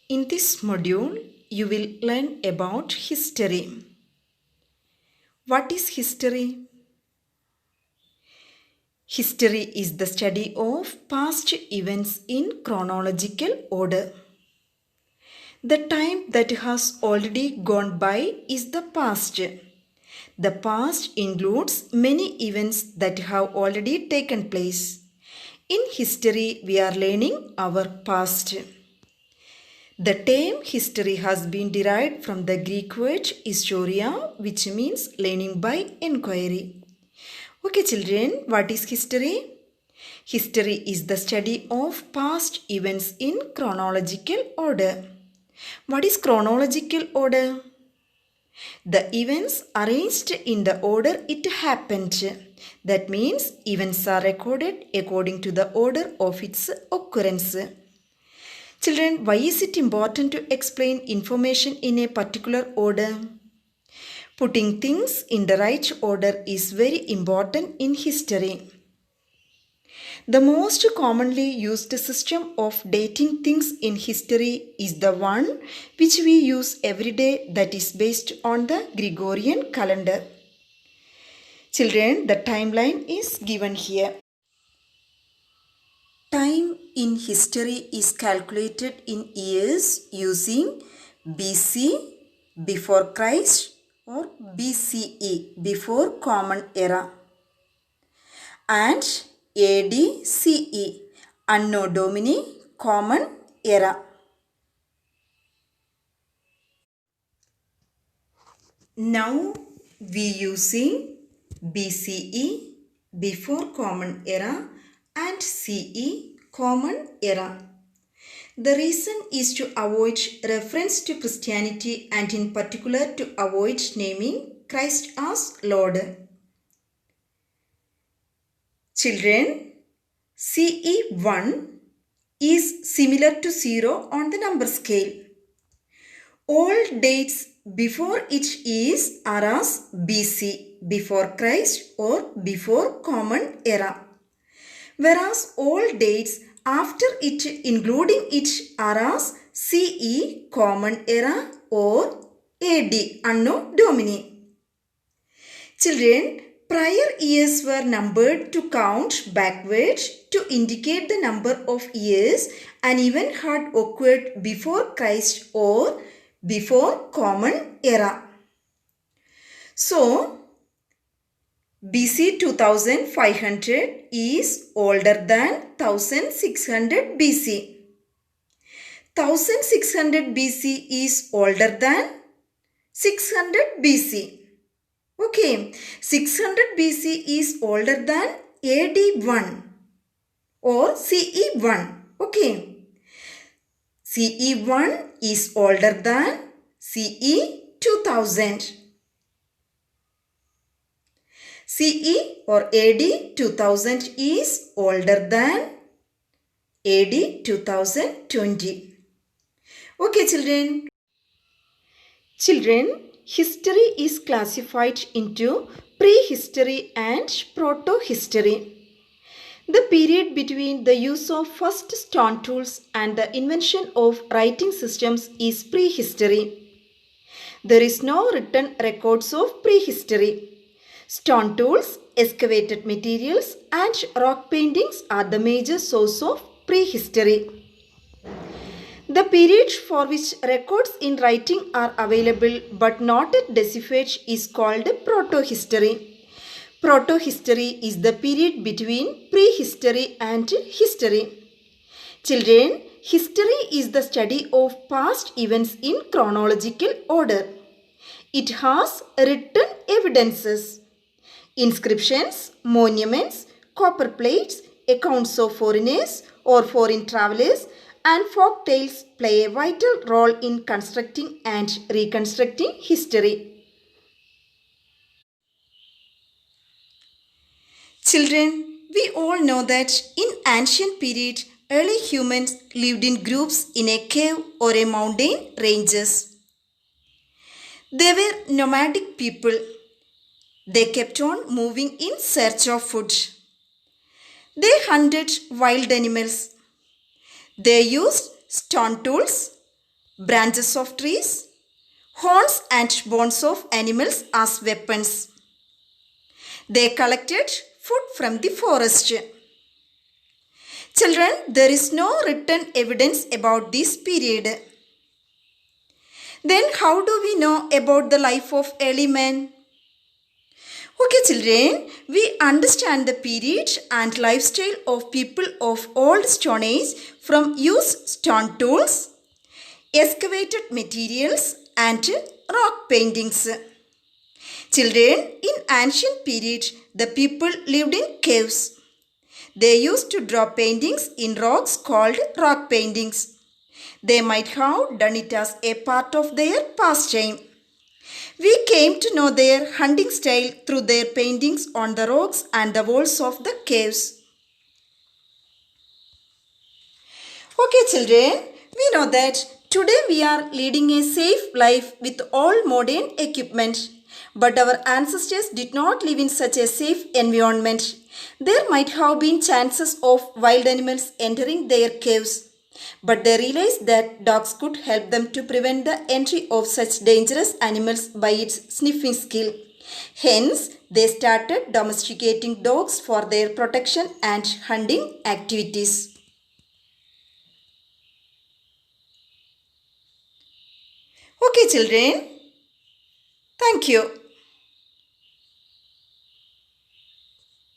In this module, you will learn about history. What is history? History is the study of past events in chronological order. The time that has already gone by is the past. The past includes many events that have already taken place. In history, we are learning our past. The term history has been derived from the Greek word historia, which means learning by inquiry. Okay, children, what is history? History is the study of past events in chronological order. What is chronological order? The events arranged in the order it happened. That means events are recorded according to the order of its occurrence. Children, why is it important to explain information in a particular order? Putting things in the right order is very important in history. The most commonly used system of dating things in history is the one which we use every day, that is based on the Gregorian calendar. Children, the timeline is given here. Time in history is calculated in years using BC, before Christ, or BCE, before Common Era, and AD CE, Anno Domini, Common Era. Now we using BCE, before Common Era, and CE, Common Era. The reason is to avoid reference to Christianity and in particular to avoid naming Christ as Lord. Children, CE1 is similar to 0 on the number scale. All dates before it are as BC, before Christ, or before Common Era, whereas all dates after it including it are as CE, Common Era, or AD, Anno Domini. Children, prior years were numbered to count backwards to indicate the number of years an event had occurred before Christ or before Common Era. So, BC 2500 is older than 1600 BC. 1600 BC is older than 600 BC. Okay, 600 BC is older than AD 1 or CE 1. Okay, CE 1 is older than CE 2000. CE or AD 2000 is older than AD 2020. Okay, children. Children, history is classified into prehistory and proto-history. The period between the use of first stone tools and the invention of writing systems is prehistory. There is no written records of prehistory. Stone tools, excavated materials, and rock paintings are the major source of prehistory. The period for which records in writing are available but not at deciphered is called proto-history. Proto-history is the period between prehistory and history. Children, history is the study of past events in chronological order. It has written evidences. Inscriptions, monuments, copper plates, accounts of foreigners or foreign travelers, and folk tales play a vital role in constructing and reconstructing history. Children, we all know that in ancient period, early humans lived in groups in a cave or a mountain ranges. They were nomadic people. They kept on moving in search of food. They hunted wild animals. They used stone tools, branches of trees, horns and bones of animals as weapons. They collected food from the forest. Children, there is no written evidence about this period. Then how do we know about the life of early man? Okay children, we understand the period and lifestyle of people of old Stone Age from used stone tools, excavated materials and rock paintings. Children, in ancient period, the people lived in caves. They used to draw paintings in rocks called rock paintings. They might have done it as a part of their pastime. We came to know their hunting style through their paintings on the rocks and the walls of the caves. Okay children, we know that today we are leading a safe life with all modern equipment. But our ancestors did not live in such a safe environment. There might have been chances of wild animals entering their caves. But they realized that dogs could help them to prevent the entry of such dangerous animals by its sniffing skill. Hence, they started domesticating dogs for their protection and hunting activities. Okay children, thank you.